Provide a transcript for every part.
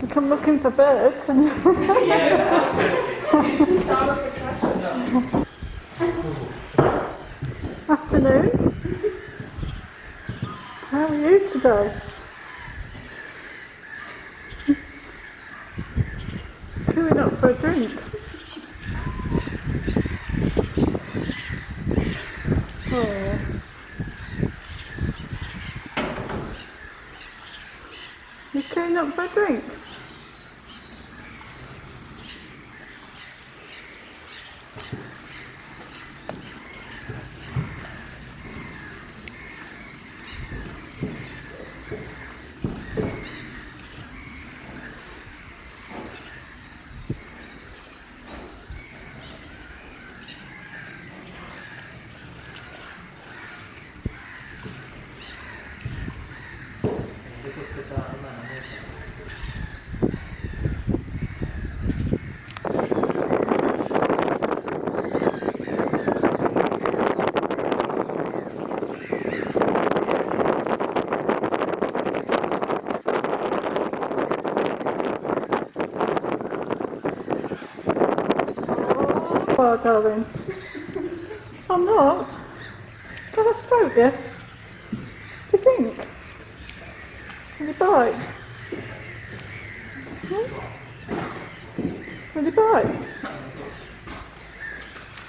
come looking for birds and It's the star of attraction. afternoon. How are you today? Queuing up for a drink. Oh. You queuing up for a drink? Oh, darling. I'm not. Can I stroke you? Do you think? Will you bite? Will you bite?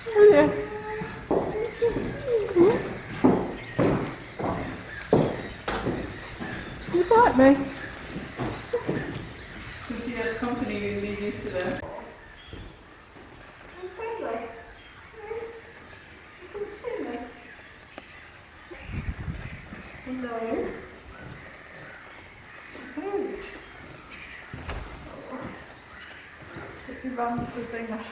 Will you? Will you bite me? Does he have company who lead you to them? Hello. Huge. If you run the thing out.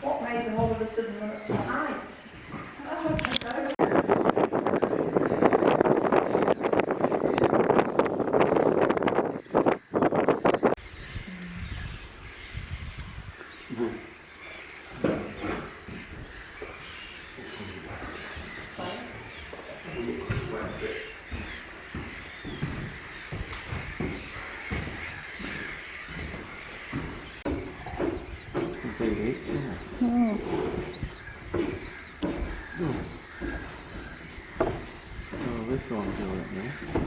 What made them all of a sudden run up to hide? Oh, this one's doing it now.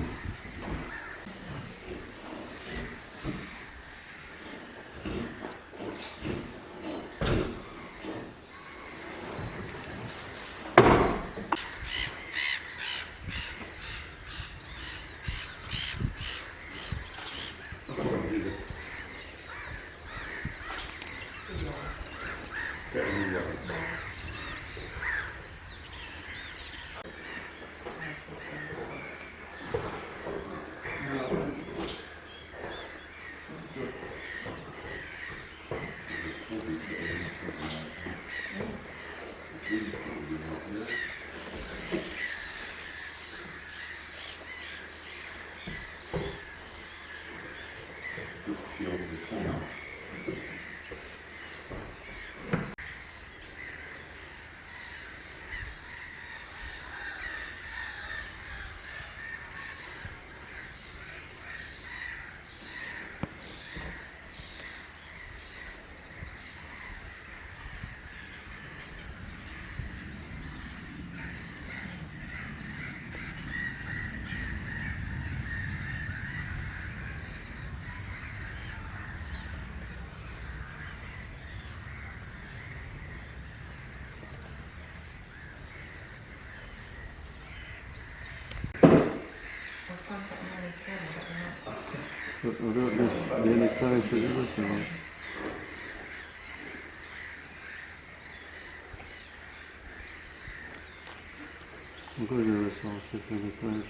I don't know the only place that it was on. I'm going to do this one, see if there's any places.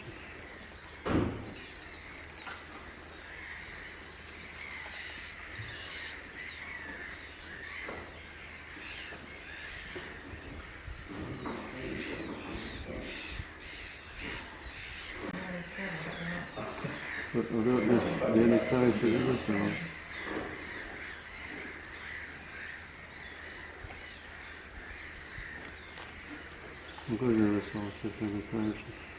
But I don't miss the any prices, is there, so? I'm going to resources for the prices.